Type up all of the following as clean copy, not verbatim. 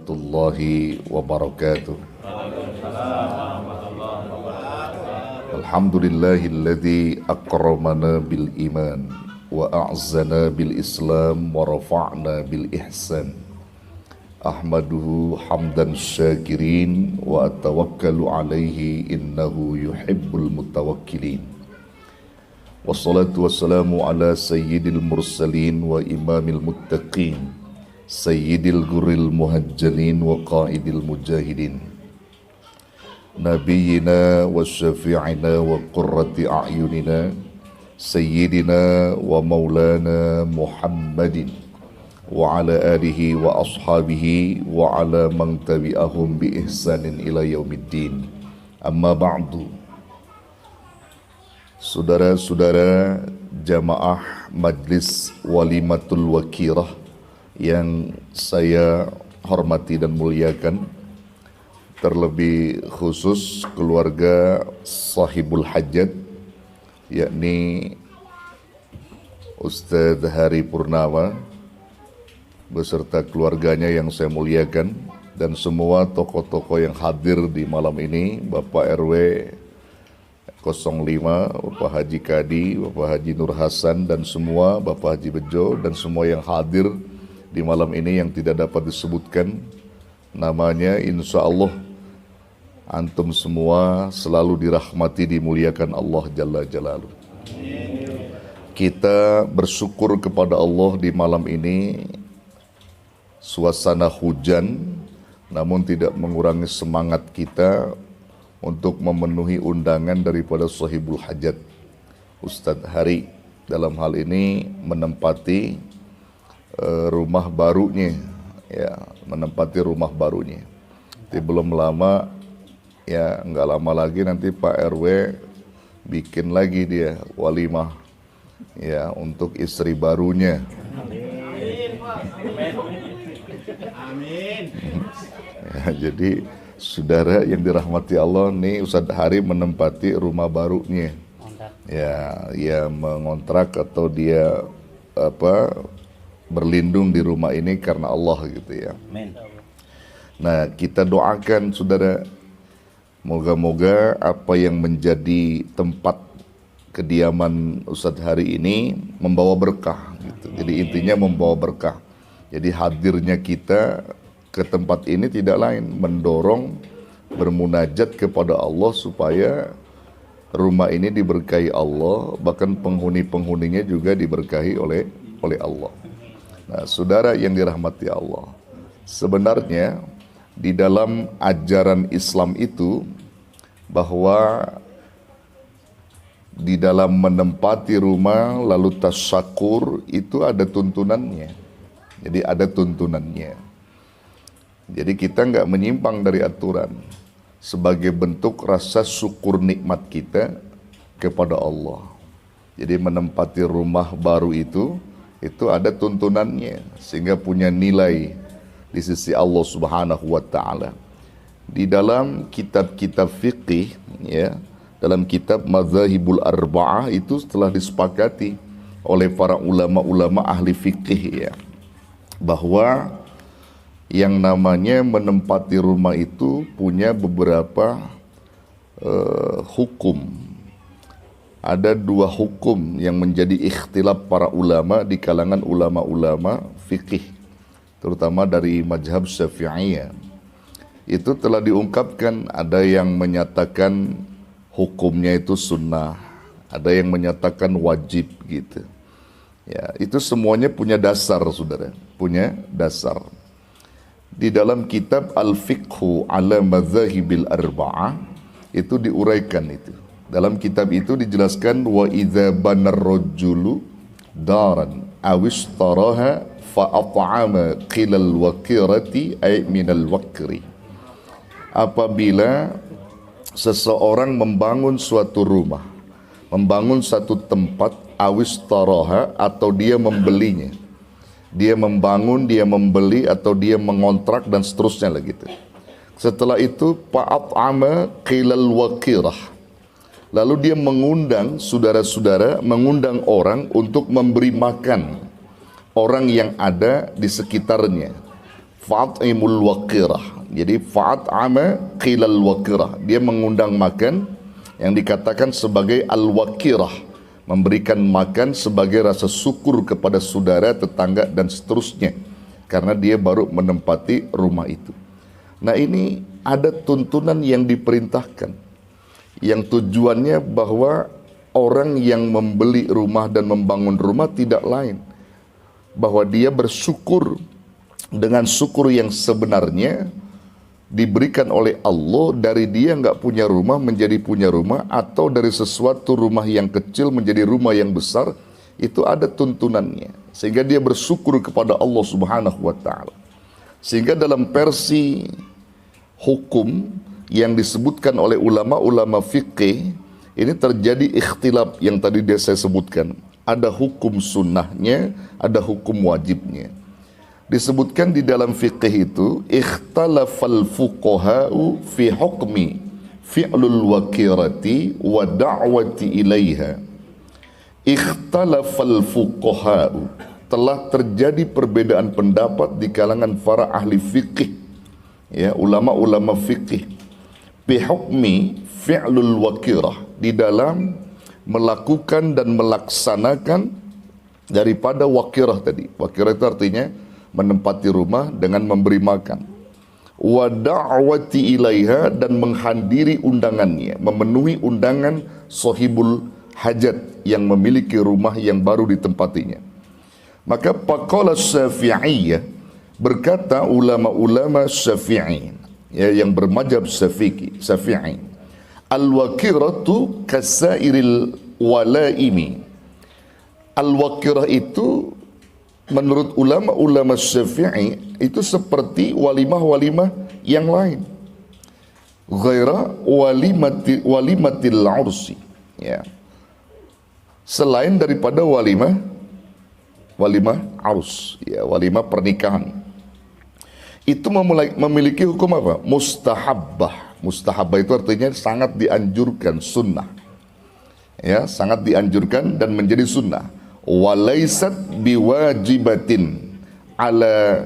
warahmatullahi wabarakatuh. Alhamdulillahilladzi akramana bil iman wa a'zana bil islam wa rafa'na bil ihsan. Ahmaduhu hamdan syakirin wa atawakkalu alaihi innahu yuhibbul mutawakkilin. Wassalatu wassalamu ala sayyidil mursalin wa imamil muttaqin, sayyidil guril muhajjalin wa qaidil mujahidin, nabiyyina wa syafi'ina wa qurrati a'yunina, sayyidina wa maulana Muhammadin wa ala alihi wa ashabihi wa ala man tabi'ahum bi ihsanin ila yaumiddin. Amma ba'du. Saudara-saudara jamaah Majlis Walimatul Wakirah yang saya hormati dan muliakan, terlebih khusus keluarga sahibul hajat, yakni Ustadz Hari Purnama beserta keluarganya yang saya muliakan, dan semua tokoh-tokoh yang hadir di malam ini, Bapak RW 05, Bapak Haji Kadi, Bapak Haji Nur Hasan, dan semua Bapak Haji Bejo, dan semua yang hadir di malam ini yang tidak dapat disebutkan namanya. Insya Allah antum semua selalu dirahmati, dimuliakan Allah Jalla Jalaluh. Kita bersyukur kepada Allah di malam ini, suasana hujan namun tidak mengurangi semangat kita untuk memenuhi undangan daripada sahibul hajat Ustadz Hari, dalam hal ini menempati rumah barunya, ya, menempati rumah barunya. Jadi belum lama, ya nggak lama lagi nanti Pak RW bikin lagi dia walimah, ya, untuk istri barunya. Amin. Ya, jadi saudara yang dirahmati Allah, nih Ustadz Hari menempati rumah barunya. Ya, dia mengontrak atau dia berlindung di rumah ini karena Allah gitu ya. Amin. Nah, kita doakan saudara, moga-moga apa yang menjadi tempat kediaman Ustadz Hari ini membawa berkah gitu. Jadi intinya membawa berkah. Jadi hadirnya kita ke tempat ini tidak lain mendorong bermunajat kepada Allah supaya rumah ini diberkahi Allah, bahkan penghuni-penghuninya juga diberkahi oleh Allah. Nah, saudara yang dirahmati Allah, sebenarnya di dalam ajaran Islam itu bahwa di dalam menempati rumah lalu tasyakur itu ada tuntunannya. Jadi ada tuntunannya. Jadi kita nggak menyimpang dari aturan sebagai bentuk rasa syukur nikmat kita kepada Allah. Jadi menempati rumah baru itu ada tuntunannya sehingga punya nilai di sisi Allah Subhanahu wa taala. Di dalam kitab-kitab fikih, ya, dalam kitab Madzhabul Arba'ah itu telah disepakati oleh para ulama-ulama ahli fikih, ya, bahwa yang namanya menempati rumah itu punya beberapa hukum. Ada dua hukum yang menjadi ikhtilaf para ulama di kalangan ulama-ulama fikih, terutama dari mazhab Syafi'iyah. Itu telah diungkapkan, ada yang menyatakan hukumnya itu sunnah, ada yang menyatakan wajib gitu. Ya, itu semuanya punya dasar, saudara, punya dasar. Di dalam kitab Al-Fiqhu ala Madzahibil Arba'ah itu diuraikan itu. Dalam kitab itu dijelaskan wa idza banar rajulu daran aw ishtaraha fa at'ama qilal waqirati ay minal waqri. Apabila seseorang membangun suatu rumah, membangun satu tempat, aw ishtaraha atau dia membelinya. Dia membangun, dia membeli, atau dia mengontrak, dan seterusnya lah gitu. Setelah itu fa'at'ama qilal waqirah. Lalu dia mengundang saudara-saudara, mengundang orang untuk memberi makan orang yang ada di sekitarnya. fa'at'imul waqirah. Jadi fa'at'ama qilal waqirah, dia mengundang makan yang dikatakan sebagai al-waqirah, memberikan makan sebagai rasa syukur kepada saudara, tetangga dan seterusnya, karena dia baru menempati rumah itu. Nah, ini ada tuntunan yang diperintahkan, yang tujuannya bahwa orang yang membeli rumah dan membangun rumah tidak lain, bahwa dia bersyukur dengan syukur yang sebenarnya diberikan oleh Allah, dari dia nggak punya rumah menjadi punya rumah, atau dari sesuatu rumah yang kecil menjadi rumah yang besar. Itu ada tuntunannya, sehingga dia bersyukur kepada Allah Subhanahu wa Ta'ala. Sehingga dalam versi hukum yang disebutkan oleh ulama-ulama fikih, ini terjadi ikhtilaf yang tadi saya sebutkan. Ada hukum sunnahnya, ada hukum wajibnya. Disebutkan di dalam fikih itu, ikhtalafal fuqaha'u fi hukmi fi'lul wakirati wa da'wati ilaiha. Ikhtalafal fuqaha'u, telah terjadi perbedaan pendapat di kalangan para ahli fikih, ya, ulama-ulama fikih, fi hukmi fi'lul wakirah, di dalam melakukan dan melaksanakan daripada wakirah tadi. Wakirah itu artinya menempati rumah dengan memberi makan. Wa da'wati ilaiha, dan menghadiri undangannya, memenuhi undangan sahibul hajat yang memiliki rumah yang baru ditempatinya. Maka faqala Syafi'iyah, berkata ulama-ulama Syafi'i, ya, yang bermadzhab Syafi'i, al-wakiratu kasairil walaimi. Al-wakirah itu menurut ulama-ulama Syafi'i itu seperti walimah-walimah yang lain, ghaira walimatil ursi, ya, selain daripada walimah urs, ya, walimah pernikahan. Itu memiliki hukum apa? Mustahabbah. Mustahabbah itu artinya sangat dianjurkan, sunnah, ya, sangat dianjurkan dan menjadi sunnah. Walaysat biwajibatin ala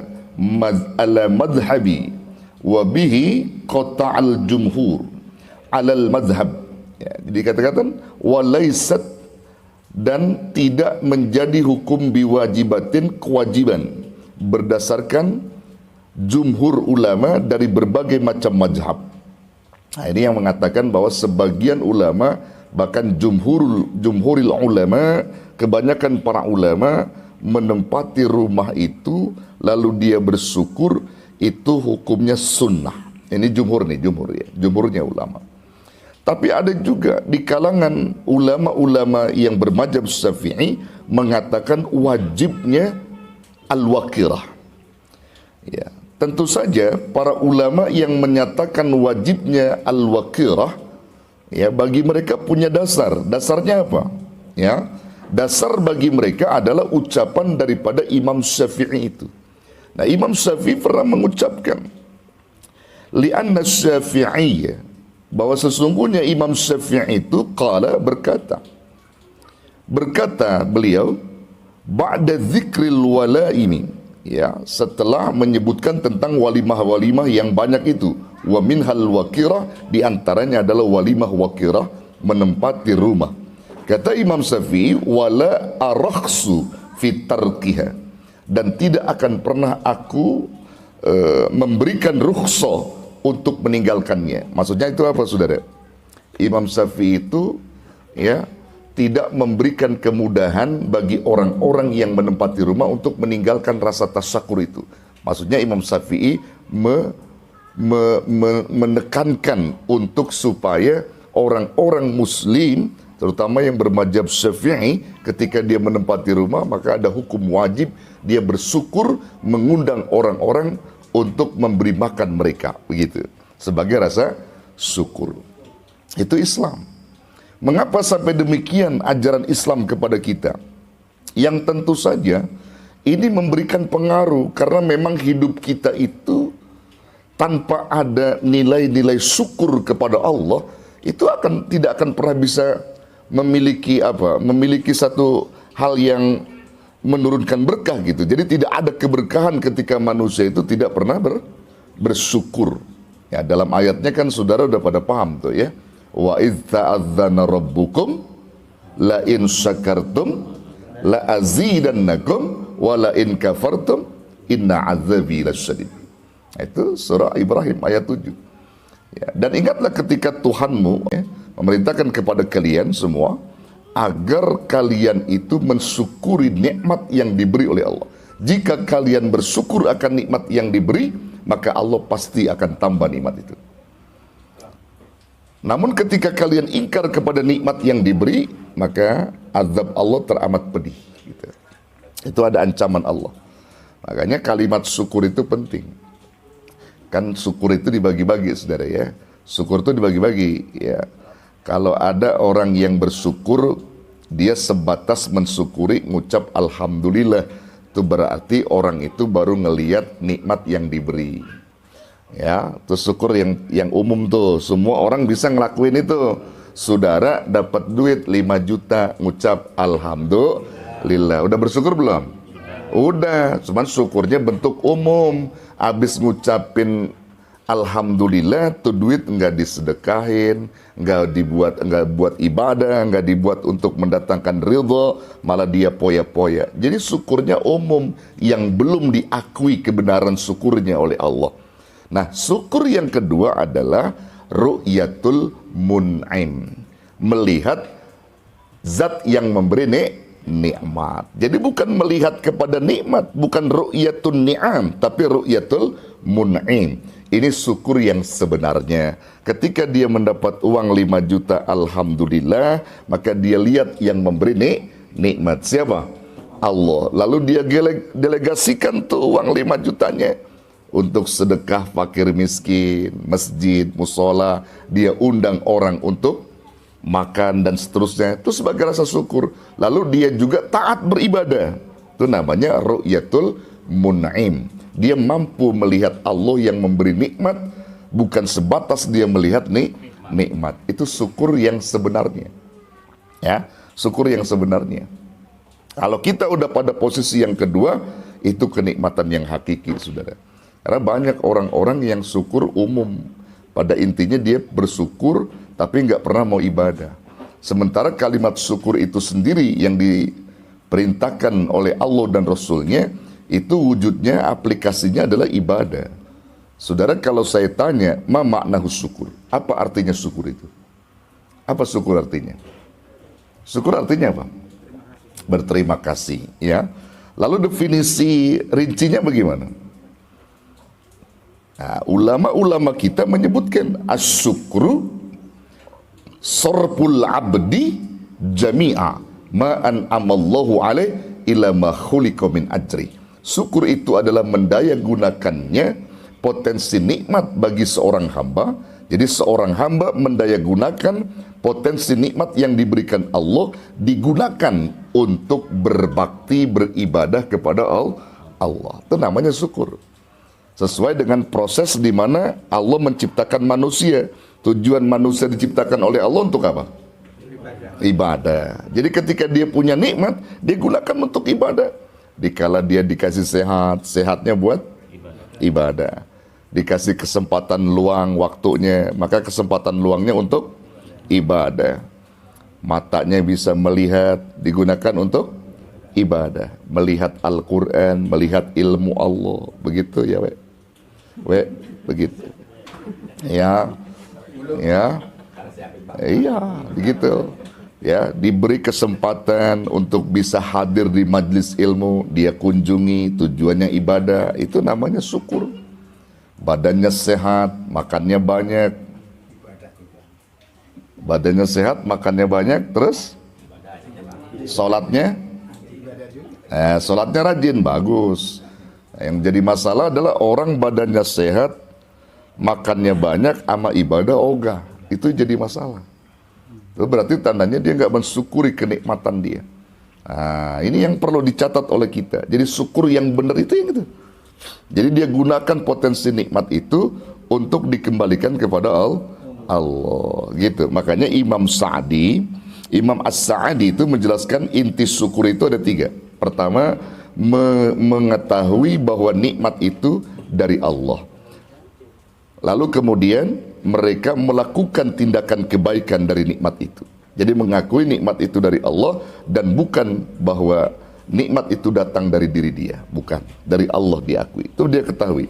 madhhabi wa bihi qata'al jumhur alal madhhab, ya, jadi kata-kata walaysat, dan tidak menjadi hukum biwajibatin, kewajiban, berdasarkan jumhur ulama dari berbagai macam mazhab. Nah, ini yang mengatakan bahwa sebagian ulama, bahkan jumhuril ulama, kebanyakan para ulama menempati rumah itu lalu dia bersyukur, itu hukumnya sunnah. Ini jumhur nih, jumhurnya ulama. Tapi ada juga di kalangan ulama-ulama yang bermadzhab Syafi'i mengatakan wajibnya al-wakirah. Ya, tentu saja para ulama yang menyatakan wajibnya al-wakirah, ya, bagi mereka punya dasar. Dasarnya apa? Ya, dasar bagi mereka adalah ucapan daripada Imam Syafi'i itu. Nah, Imam Syafi'i pernah mengucapkan, li'anna Syafi'iyya, bahwa sesungguhnya Imam Syafi'i itu qala, berkata beliau, ba'da dzikril walaimi, ya, setelah menyebutkan tentang walimah-walimah yang banyak itu, wa minhal wakirah, di antaranya adalah walimah wakirah, menempati rumah. Kata Imam Syafi'i, wala arakhsu fi tarkiha, dan tidak akan pernah aku memberikan rukhsah untuk meninggalkannya. Maksudnya itu apa, saudara? Imam Syafi'i itu, ya, tidak memberikan kemudahan bagi orang-orang yang menempati rumah untuk meninggalkan rasa tasyakur itu. Maksudnya Imam Syafi'i menekankan untuk supaya orang-orang muslim, terutama yang bermadzhab Syafi'i, ketika dia menempati rumah maka ada hukum wajib dia bersyukur, mengundang orang-orang untuk memberi makan mereka, begitu, sebagai rasa syukur. Itu Islam. Mengapa sampai demikian ajaran Islam kepada kita? Yang tentu saja ini memberikan pengaruh, karena memang hidup kita itu tanpa ada nilai-nilai syukur kepada Allah, itu tidak akan pernah bisa memiliki satu hal yang menurunkan berkah gitu. Jadi tidak ada keberkahan ketika manusia itu tidak pernah bersyukur. Ya, dalam ayatnya kan saudara udah pada paham tuh ya. Wa idz ta'adzana rabbukum la in syakartum la azidannakum wa la in kafartum inna azabi lasyadid. Itu surah Ibrahim ayat 7. Ya, dan ingatlah ketika Tuhanmu memerintahkan kepada kalian semua agar kalian itu mensyukuri nikmat yang diberi oleh Allah. Jika kalian bersyukur akan nikmat yang diberi, maka Allah pasti akan tambah nikmat itu. Namun ketika kalian ingkar kepada nikmat yang diberi, maka azab Allah teramat pedih gitu. Itu ada ancaman Allah. Makanya kalimat syukur itu penting. Kan syukur itu dibagi-bagi saudara ya. Syukur itu dibagi-bagi ya. Kalau ada orang yang bersyukur, dia sebatas mensyukuri, ngucap alhamdulillah, itu berarti orang itu baru ngelihat nikmat yang diberi. Ya, itu syukur yang umum tuh, semua orang bisa ngelakuin itu. Saudara dapat duit 5 juta, ngucap alhamdulillah. Udah bersyukur belum? Udah, cuman syukurnya bentuk umum. Habis ngucapin alhamdulillah, tuh duit nggak disedekahin, nggak buat ibadah, nggak dibuat untuk mendatangkan ridho, malah dia poya-poya. Jadi syukurnya umum yang belum diakui kebenaran syukurnya oleh Allah. Nah, syukur yang kedua adalah ru'yatul mun'im, melihat zat yang memberi nikmat. Jadi bukan melihat kepada nikmat, bukan ru'yatul ni'am, tapi ru'yatul mun'im. Ini syukur yang sebenarnya. Ketika dia mendapat uang 5 juta, alhamdulillah, maka dia lihat yang memberi nikmat. Siapa? Allah. Lalu dia delegasikan tuh uang 5 jutanya untuk sedekah fakir miskin, masjid, musola. Dia undang orang untuk makan dan seterusnya. Itu sebagai rasa syukur. Lalu dia juga taat beribadah. Itu namanya ru'yatul mun'im. Dia mampu melihat Allah yang memberi nikmat, bukan sebatas dia melihat nikmat. Itu syukur yang sebenarnya. Ya, syukur yang sebenarnya. Kalau kita udah pada posisi yang kedua, itu kenikmatan yang hakiki, saudara. Karena banyak orang-orang yang syukur umum. Pada intinya dia bersyukur, tapi nggak pernah mau ibadah. Sementara kalimat syukur itu sendiri yang diperintahkan oleh Allah dan Rasulnya, itu wujudnya, aplikasinya adalah ibadah. Saudara, kalau saya tanya, ma maknahu syukur? Apa artinya syukur itu? Apa syukur artinya? Syukur artinya apa? Berterima kasih, ya. Lalu definisi rincinya bagaimana? Nah, ulama-ulama kita menyebutkan asyukru sorpul abdi jami'a ma'an amallahu alaih ila ma khuliqa min ajri. Syukur itu adalah mendaya gunakannya potensi nikmat bagi seorang hamba. Jadi seorang hamba mendaya gunakan potensi nikmat yang diberikan Allah, digunakan untuk berbakti, beribadah kepada Allah. Itu namanya syukur. Sesuai dengan proses di mana Allah menciptakan manusia. Tujuan manusia diciptakan oleh Allah untuk apa? Ibadah. Jadi ketika dia punya nikmat, dia gunakan untuk ibadah. Dikala dia dikasih sehat, sehatnya buat ibadah. Dikasih kesempatan luang waktunya, maka kesempatan luangnya untuk ibadah. Matanya bisa melihat, digunakan untuk ibadah. Melihat Al-Quran, melihat ilmu Allah. Begitu ya, begitu. Ya, iya, begitu. Ya, diberi kesempatan untuk bisa hadir di majelis ilmu, dia kunjungi, tujuannya ibadah, itu namanya syukur. Badannya sehat, makannya banyak. Badannya sehat, makannya banyak, terus sholatnya, sholatnya rajin, bagus. Yang jadi masalah adalah orang badannya sehat, makannya banyak, sama ibadah ogah. Itu jadi masalah. Itu berarti tandanya dia nggak mensyukuri kenikmatan dia. Nah, ini yang perlu dicatat oleh kita. Jadi syukur yang benar itu yang itu. Jadi dia gunakan potensi nikmat itu untuk dikembalikan kepada Allah. Gitu. Makanya Imam As-Sa'di itu menjelaskan inti syukur itu ada 3. Pertama, mengetahui bahwa nikmat itu dari Allah. Lalu kemudian mereka melakukan tindakan kebaikan dari nikmat itu. Jadi mengakui nikmat itu dari Allah dan bukan bahwa nikmat itu datang dari diri dia, bukan, dari Allah diakui. Itu dia ketahui.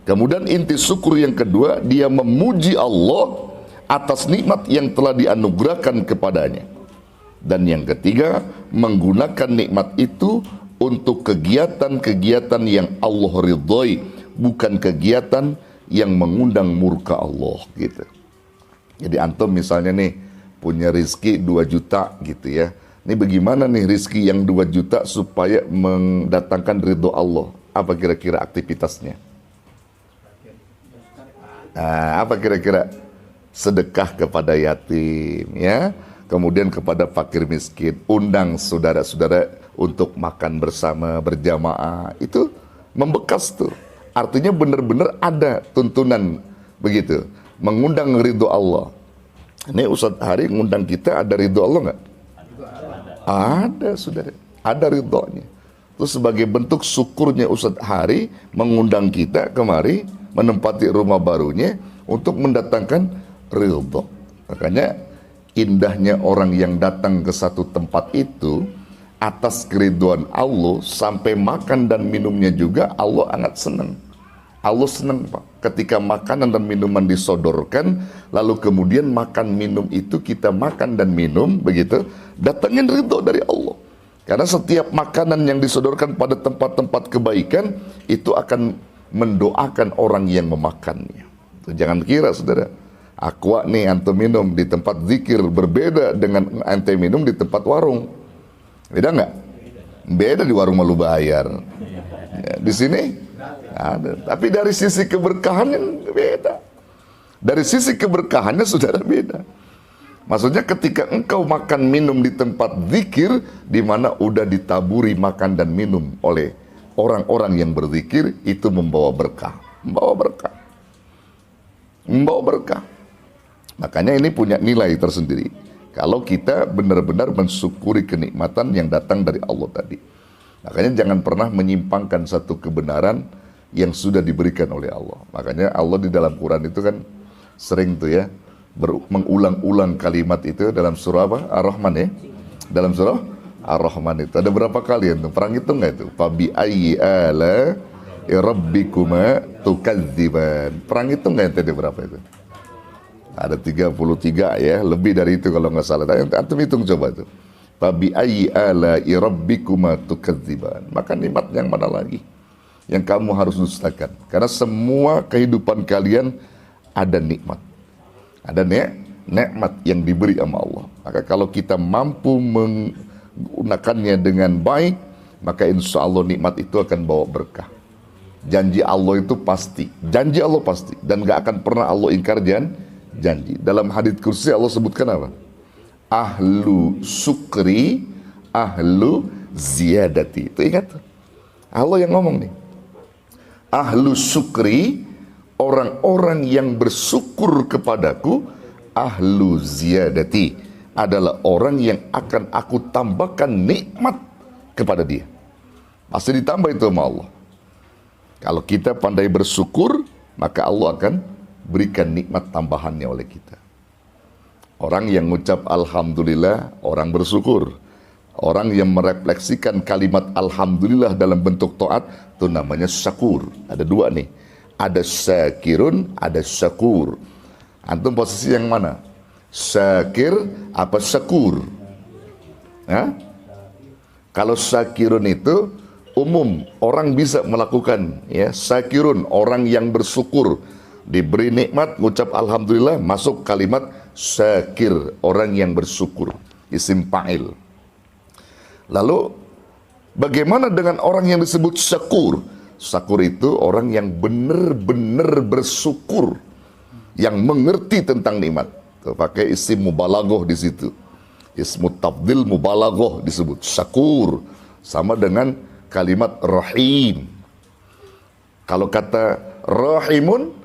Kemudian inti syukur yang kedua, dia memuji Allah atas nikmat yang telah dianugerahkan kepadanya. Dan yang ketiga, menggunakan nikmat itu untuk kegiatan-kegiatan yang Allah ridhoi, bukan kegiatan yang mengundang murka Allah gitu. Jadi antum misalnya nih punya rizki 2 juta gitu ya. Ini bagaimana nih rizki yang 2 juta supaya mendatangkan ridho Allah? Apa kira-kira aktivitasnya? Nah, apa kira-kira? Sedekah kepada yatim ya. Kemudian kepada fakir miskin, undang saudara-saudara untuk makan bersama berjamaah. Itu membekas tuh. Artinya benar-benar ada tuntunan begitu, mengundang ridho Allah. Ini Ustadz Hari ngundang kita, ada ridho Allah nggak? Ada, saudara, ada ridhonya. Terus sebagai bentuk syukurnya Ustadz Hari mengundang kita kemari menempati rumah barunya untuk mendatangkan ridho. Makanya indahnya orang yang datang ke satu tempat itu atas keriduan Allah, sampai makan dan minumnya juga Allah sangat senang. Allah senang Pak ketika makanan dan minuman disodorkan, lalu kemudian makan minum itu kita makan dan minum begitu, datangin ridho dari Allah. Karena setiap makanan yang disodorkan pada tempat-tempat kebaikan itu akan mendoakan orang yang memakannya. Jangan kira saudara, aqua nih antum minum di tempat zikir berbeda dengan ente minum di tempat warung. Beda nggak? Beda, di warung malu bayar. Ya, di sini ada. Tapi dari sisi keberkahannya beda. Dari sisi keberkahannya saudara beda. Maksudnya ketika engkau makan minum di tempat zikir, di mana udah ditaburi makan dan minum oleh orang-orang yang berzikir, itu membawa berkah. Membawa berkah. Membawa berkah. Makanya ini punya nilai tersendiri. Kalau kita benar-benar mensyukuri kenikmatan yang datang dari Allah tadi. Makanya jangan pernah menyimpangkan satu kebenaran yang sudah diberikan oleh Allah. Makanya Allah di dalam Quran itu kan sering tuh ya mengulang-ulang kalimat itu dalam surah apa? Ar-Rahman ya. Dalam surah Ar-Rahman itu ada berapa kali itu? Perang hitung nggak itu? Fabi ayyi ala rabbikuma tukadziban. Perang hitung nggak itu ada berapa itu? Ada 33 ya, lebih dari itu kalau nggak salah. Antum hitung coba itu. Fabi ayyi ala rabbikuma tukadziban. Maka nikmat yang mana lagi yang kamu harus dustakan? Karena semua kehidupan kalian ada nikmat. Ada nikmat yang diberi sama Allah. Maka kalau kita mampu menggunakannya dengan baik, maka insya Allah nikmat itu akan bawa berkah. Janji Allah itu pasti. Janji Allah pasti. Dan gak akan pernah Allah ingkar janji. Dalam hadits kursi Allah sebutkan apa? Ahlu syukri, ahlu ziyadati. Itu ingat? Allah yang ngomong nih. Ahlu syukri, orang-orang yang bersyukur kepadaku. Ahlu ziyadati, adalah orang yang akan aku tambahkan nikmat kepada dia. Pasti ditambah itu sama Allah. Kalau kita pandai bersyukur, maka Allah akan berikan nikmat tambahannya oleh kita. Orang yang mengucap alhamdulillah, orang bersyukur. Orang yang merefleksikan kalimat alhamdulillah dalam bentuk taat, itu namanya syakur. Ada dua nih. Ada syakirun, ada syakur. Antum posisi yang mana? Syakir apa syakur? Ya? Kalau syakirun itu umum, orang bisa melakukan, ya. Syakirun, orang yang bersyukur, diberi nikmat, ngucap alhamdulillah, masuk kalimat syakir, orang yang bersyukur, isim fa'il. Lalu bagaimana dengan orang yang disebut syakur? Syakur itu orang yang benar-benar bersyukur, yang mengerti tentang nikmat. Tuh, pakai isim mubalaghah di situ. Ismu tafdil mubalaghah disebut syakur, sama dengan kalimat rahim. Kalau kata rahimun,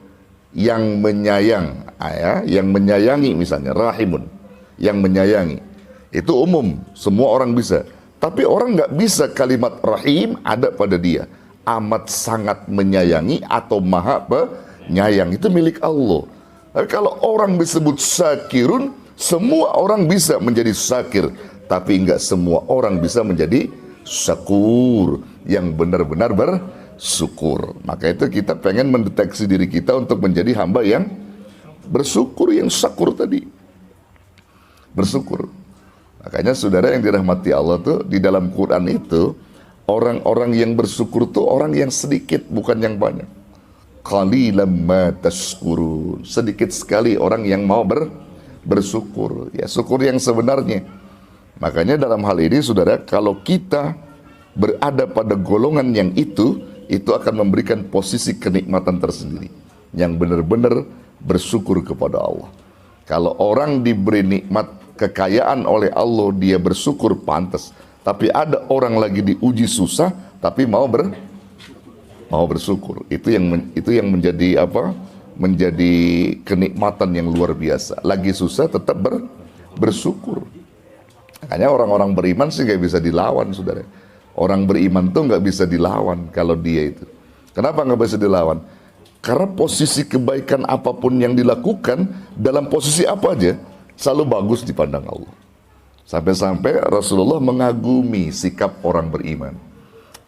yang menyayang, ya, yang menyayangi misalnya, rahimun, yang menyayangi. Itu umum, semua orang bisa. Tapi orang nggak bisa kalimat rahim ada pada dia. Amat sangat menyayangi atau maha penyayang, itu milik Allah. Tapi kalau orang disebut sakirun, semua orang bisa menjadi sakir, tapi nggak semua orang bisa menjadi syakur, yang benar-benar bersyukur. Maka itu kita pengen mendeteksi diri kita untuk menjadi hamba yang bersyukur, yang syakur tadi. Bersyukur. Makanya saudara yang dirahmati Allah tuh, di dalam Quran itu orang-orang yang bersyukur tuh orang yang sedikit, bukan yang banyak. Qalilan ma tashkurun. Sedikit sekali orang yang mau bersyukur. Ya, syukur yang sebenarnya. Makanya dalam hal ini saudara, kalau kita berada pada golongan yang itu akan memberikan posisi kenikmatan tersendiri, yang benar-benar bersyukur kepada Allah. Kalau orang diberi nikmat kekayaan oleh Allah, dia bersyukur pantas. Tapi ada orang lagi diuji susah, tapi mau bersyukur. Itu yang menjadi apa? Menjadi kenikmatan yang luar biasa. Lagi susah tetap bersyukur. Makanya orang-orang beriman sih nggak bisa dilawan, saudara. Orang beriman tuh nggak bisa dilawan kalau dia itu. Kenapa nggak bisa dilawan? Karena posisi kebaikan apapun yang dilakukan, dalam posisi apa aja, selalu bagus di pandang Allah. Sampai-sampai Rasulullah mengagumi sikap orang beriman.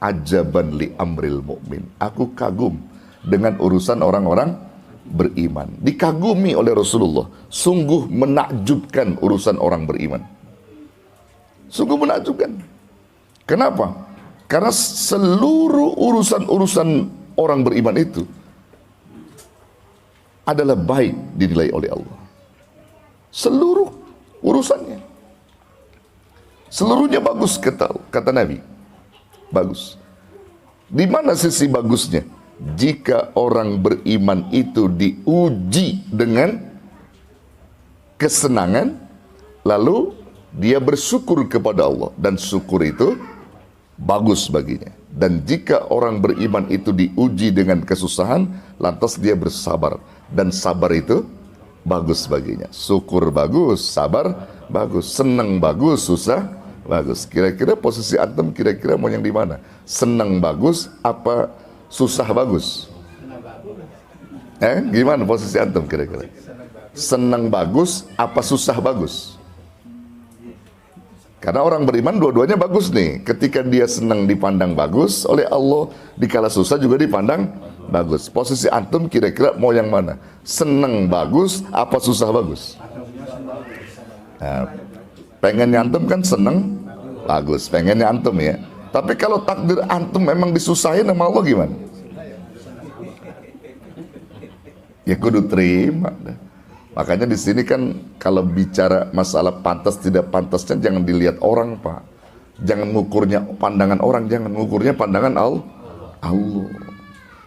Ajaban li amril mu'min. Aku kagum dengan urusan orang-orang beriman. Dikagumi oleh Rasulullah. Sungguh menakjubkan urusan orang beriman. Sungguh menakjubkan. Kenapa? Karena seluruh urusan-urusan orang beriman itu adalah baik dinilai oleh Allah. Seluruh urusannya. Seluruhnya bagus, kata Nabi. Bagus. Di mana sisi bagusnya? Jika orang beriman itu diuji dengan kesenangan, lalu dia bersyukur kepada Allah, dan syukur itu bagus baginya. Dan jika orang beriman itu diuji dengan kesusahan, lantas dia bersabar, dan sabar itu bagus baginya. Syukur bagus, sabar bagus, senang bagus, susah bagus. Kira-kira posisi antum kira-kira mau yang di mana? Senang bagus apa susah bagus? Gimana posisi antum kira-kira? Senang bagus apa susah bagus? Karena orang beriman dua-duanya bagus nih. Ketika dia senang dipandang bagus oleh Allah, dikala susah juga dipandang bagus. Posisi antum kira-kira mau yang mana? Senang bagus apa susah bagus? Nah, pengennya antum kan senang bagus, pengennya antum ya. Tapi kalau takdir antum memang disusahin sama Allah gimana? Ya kudu terima. Makanya di sini kan kalau bicara masalah pantas tidak pantasnya jangan dilihat orang, Pak. Jangan ngukurnya pandangan orang, jangan ngukurnya pandangan Allah.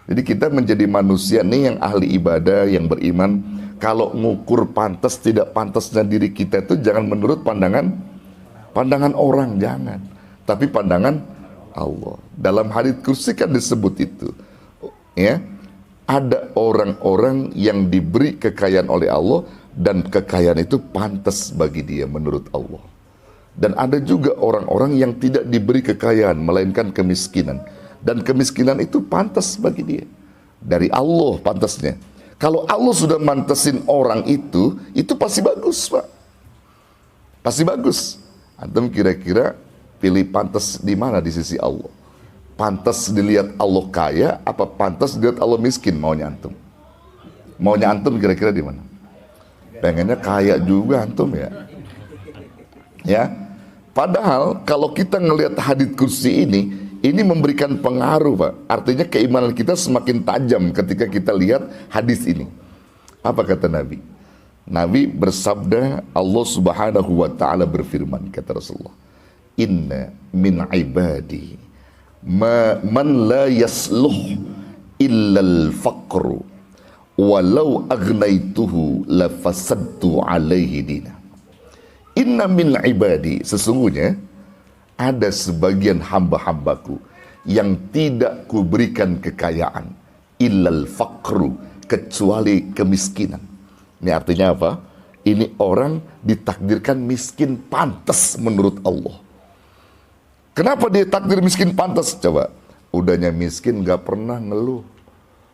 Jadi kita menjadi manusia nih yang ahli ibadah, yang beriman. Kalau ngukur pantas tidak pantasnya diri kita itu jangan menurut pandangan orang, jangan. Tapi pandangan Allah. Dalam hadits kursi kan disebut itu. Ya. Ada orang-orang yang diberi kekayaan oleh Allah dan kekayaan itu pantas bagi dia menurut Allah. Dan ada juga orang-orang yang tidak diberi kekayaan melainkan kemiskinan, dan kemiskinan itu pantas bagi dia dari Allah pantasnya. Kalau Allah sudah mantesin orang itu pasti bagus, Pak. Pasti bagus. Antum kira-kira pilih pantas di mana di sisi Allah? Pantas dilihat Allah kaya apa pantas dilihat Allah miskin? Maunya antum? Maunya antum kira-kira di mana? Pengennya kaya juga antum ya? Ya. Padahal kalau kita ngelihat hadits kursi ini memberikan pengaruh, Pak. Artinya keimanan kita semakin tajam ketika kita lihat hadis ini. Apa kata Nabi? Nabi bersabda, Allah Subhanahu wa taala berfirman, kata Rasulullah, "Inna min ibadi man la yasluh illal faqru walau agnaituhu lafasadtu alaihi dina." Inna min ibadi, sesungguhnya ada sebagian hamba-hambaku yang tidak kuberikan kekayaan, illal faqru, kecuali kemiskinan. Ini artinya apa? Ini orang ditakdirkan miskin pantas menurut Allah. Kenapa dia takdir miskin pantas? Coba, udahnya miskin gak pernah ngeluh,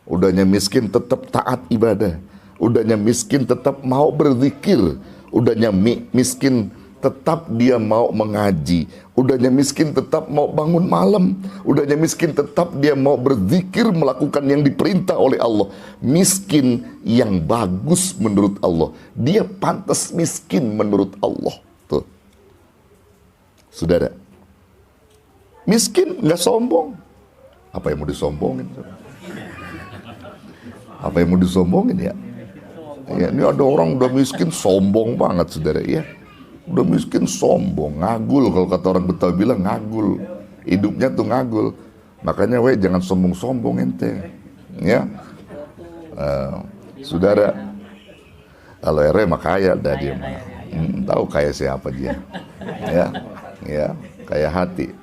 udahnya miskin tetap taat ibadah, udahnya miskin tetap mau berzikir, udahnya miskin tetap dia mau mengaji, udahnya miskin tetap mau bangun malam, udahnya miskin tetap dia mau berzikir, melakukan yang diperintah oleh Allah. Miskin yang bagus menurut Allah, dia pantas miskin menurut Allah. Tuh, saudara, miskin nggak sombong. Apa yang mau disombongin? Apa yang mau disombongin ya? Ya, ini ada orang udah miskin sombong banget, saudara. Ya, udah miskin sombong, ngagul, kalau kata orang Betawi bilang ngagul, hidupnya tuh ngagul. Makanya jangan sombong-sombong ente, ya. Saudara, kalau ere mah kaya dah dia mah. Tahu kaya siapa dia, ya, kaya hati.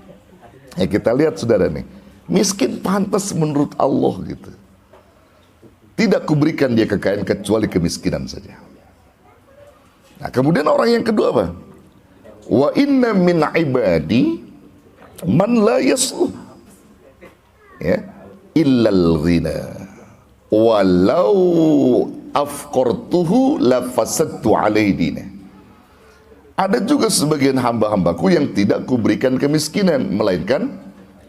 Ya, kita lihat saudara nih, miskin pantas menurut Allah gitu. Tidak kuberikan dia kekayaan kecuali kemiskinan saja. Nah, kemudian orang yang kedua apa? Wa inna min ibadi man la yasluh, ya, illal ghina walau afqartuhu la fasadtu alaidina. Ada juga sebagian hamba-hambaku yang tidak kuberikan kemiskinan, melainkan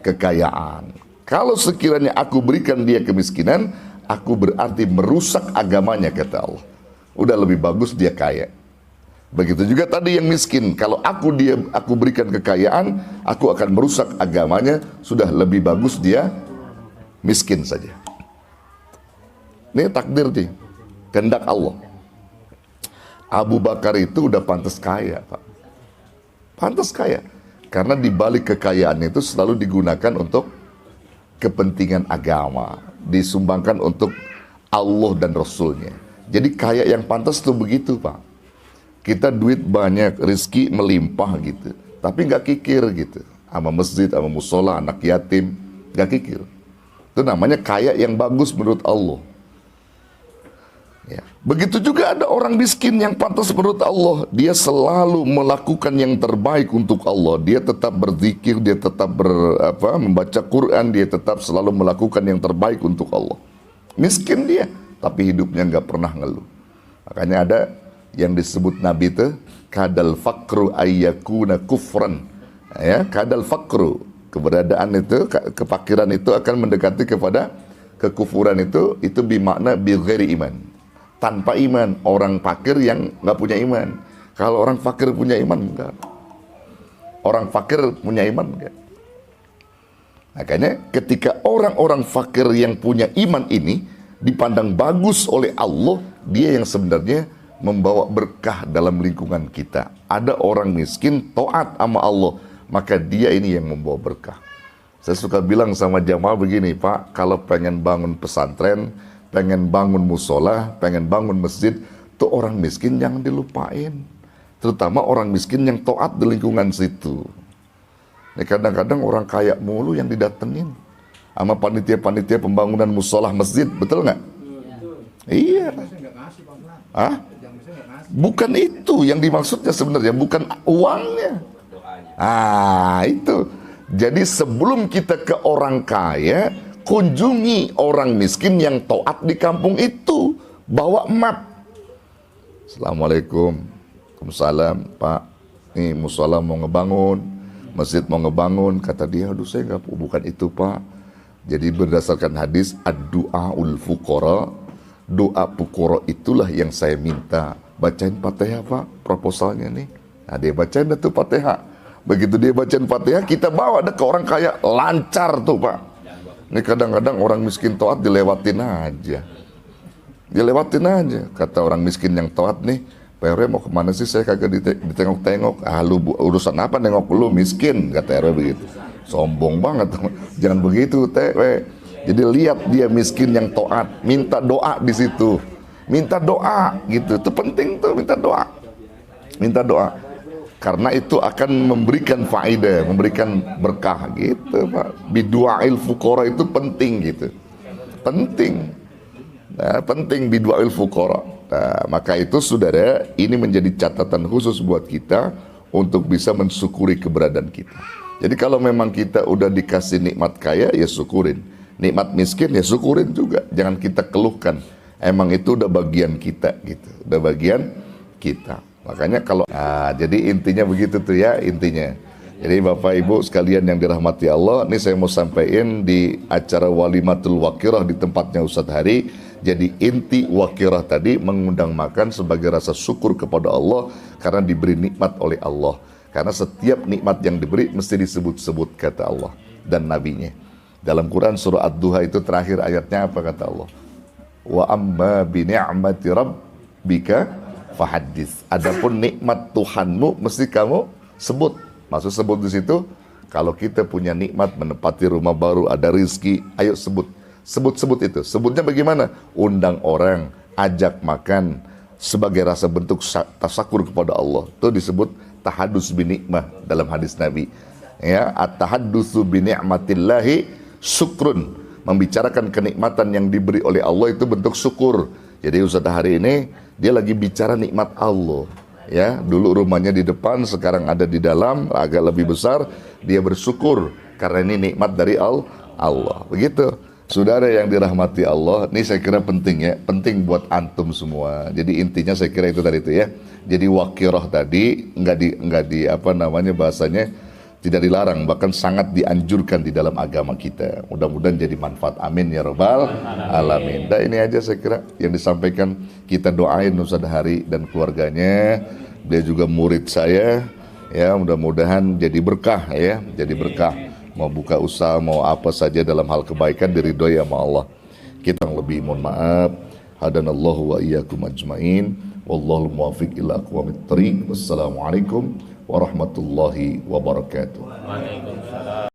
kekayaan. Kalau sekiranya aku berikan dia kemiskinan, aku berarti merusak agamanya, kata Allah. Udah lebih bagus dia kaya. Begitu juga tadi yang miskin, kalau aku berikan kekayaan, aku akan merusak agamanya. Sudah lebih bagus dia miskin saja. Ini takdir nih, kehendak Allah. Abu Bakar itu udah pantas kaya, Pak. Pantas kaya, karena di balik kekayaan itu selalu digunakan untuk kepentingan agama, disumbangkan untuk Allah dan Rasulnya. Jadi kaya yang pantas tuh begitu, Pak. Kita duit banyak, rezeki melimpah gitu, tapi nggak kikir gitu, sama masjid, sama musola, anak yatim, nggak kikir. Itu namanya kaya yang bagus menurut Allah. Ya. Begitu juga ada orang miskin yang pantas menurut Allah. Dia selalu melakukan yang terbaik untuk Allah. Dia tetap berzikir, dia tetap membaca Quran, dia tetap selalu melakukan yang terbaik untuk Allah. Miskin dia, tapi hidupnya nggak pernah ngeluh. Makanya ada yang disebut Nabi itu kadal fakru ayyakuna kufran, ya, kadal fakru, keberadaan itu, kefakiran itu akan mendekati kepada kekufuran. Itu bermakna bi ghairi iman, tanpa iman. Orang fakir yang nggak punya iman. Kalau orang fakir punya iman, enggak. Orang fakir punya iman, enggak. Makanya ketika orang-orang fakir yang punya iman ini dipandang bagus oleh Allah, dia yang sebenarnya membawa berkah dalam lingkungan kita. Ada orang miskin taat sama Allah, maka dia ini yang membawa berkah. Saya suka bilang sama jamaah begini, Pak, kalau pengen bangun pesantren, pengen bangun musola, pengen bangun masjid, tuh orang miskin jangan dilupain. Terutama orang miskin yang taat di lingkungan situ. Ini kadang-kadang orang kaya mulu yang didatengin sama panitia-panitia pembangunan musola masjid, betul nggak? Iya. Hah? Bukan itu yang dimaksudnya sebenarnya, bukan uangnya. Itu. Jadi sebelum kita ke orang kaya, kunjungi orang miskin yang taat di kampung itu. Bawa map. Assalamualaikum. Waalaikumsalam, Pak. Nih musola mau ngebangun, masjid mau ngebangun. Kata dia, aduh saya nggak, bukan itu, Pak. Jadi berdasarkan hadis ad-du'aul fuqara, doa fuqara itulah yang saya minta. Bacain Fatihah, Pak, proposalnya nih. Nah, dia bacain dah tuh Fatihah. Begitu dia bacain Fatihah, kita bawa dah ke orang kaya, lancar tuh, Pak. Ini kadang-kadang orang miskin taat dilewatin aja. Dilewatin aja. Kata orang miskin yang taat nih, Pak RW mau kemana sih, saya kagak ditengok-tengok. Ah, lu urusan apa nengok lu, miskin, kata RW begitu. Sombong banget. Jangan begitu, TW. Jadi lihat dia miskin yang taat, minta doa di situ. Minta doa gitu, itu penting tuh, minta doa. Minta doa. Karena itu akan memberikan faedah, memberikan berkah gitu, Pak. Bidu'ail fuqara itu penting gitu. Penting. Nah, penting bidu'ail fuqara. Nah, maka itu saudara, ini menjadi catatan khusus buat kita untuk bisa mensyukuri keberadaan kita. Jadi kalau memang kita udah dikasih nikmat kaya, ya syukurin. Nikmat miskin, ya syukurin juga. Jangan kita keluhkan. Emang itu udah bagian kita gitu. Udah bagian kita. Makanya kalau jadi intinya begitu tuh ya, intinya. Jadi Bapak Ibu sekalian yang dirahmati Allah, ini saya mau sampaikan di acara Walimatul Wakirah di tempatnya Ustadz Hari. Jadi inti wakirah tadi mengundang makan sebagai rasa syukur kepada Allah karena diberi nikmat oleh Allah. Karena setiap nikmat yang diberi mesti disebut-sebut kata Allah dan nabinya. Dalam Quran surah Ad-Duha itu terakhir ayatnya apa kata Allah? Wa amma bi ni'mati rabbika fahaddits. Adapun nikmat Tuhanmu mesti kamu sebut. Maksud sebut di situ, kalau kita punya nikmat menempati rumah baru, ada rizki, ayo sebut. Sebut-sebut itu. Sebutnya bagaimana? Undang orang, ajak makan sebagai rasa bentuk tasakur kepada Allah. Itu disebut tahadus bi nikmah dalam hadis Nabi. Ya, at-tahaddusu bi ni'matillahi syukrun. Membicarakan kenikmatan yang diberi oleh Allah itu bentuk syukur. Jadi Ustadz hari ini dia lagi bicara nikmat Allah. Ya, dulu rumahnya di depan, sekarang ada di dalam, agak lebih besar. Dia bersyukur karena ini nikmat dari Allah. Begitu. Saudara yang dirahmati Allah, ini saya kira penting ya, penting buat antum semua. Jadi intinya saya kira itu tadi itu ya. Jadi wakirah tadi enggak di apa namanya bahasanya tidak dilarang, bahkan sangat dianjurkan di dalam agama kita. Mudah-mudahan jadi manfaat. Amin ya rabbal alamin. Dan ini aja saya kira yang disampaikan. Kita doain Ustadz Hari dan keluarganya. Dia juga murid saya. Ya, mudah-mudahan jadi berkah ya, jadi berkah. Mau buka usaha, mau apa saja dalam hal kebaikan diridhoi sama Allah. Kita yang lebih mohon maaf. Hadanallahu wa iyyakum ajmain. Wallahul muwaffiq ila aqwamit thoriq. Wassalamualaikum warahmatullahi wabarakatuh. Waalaikumsalam.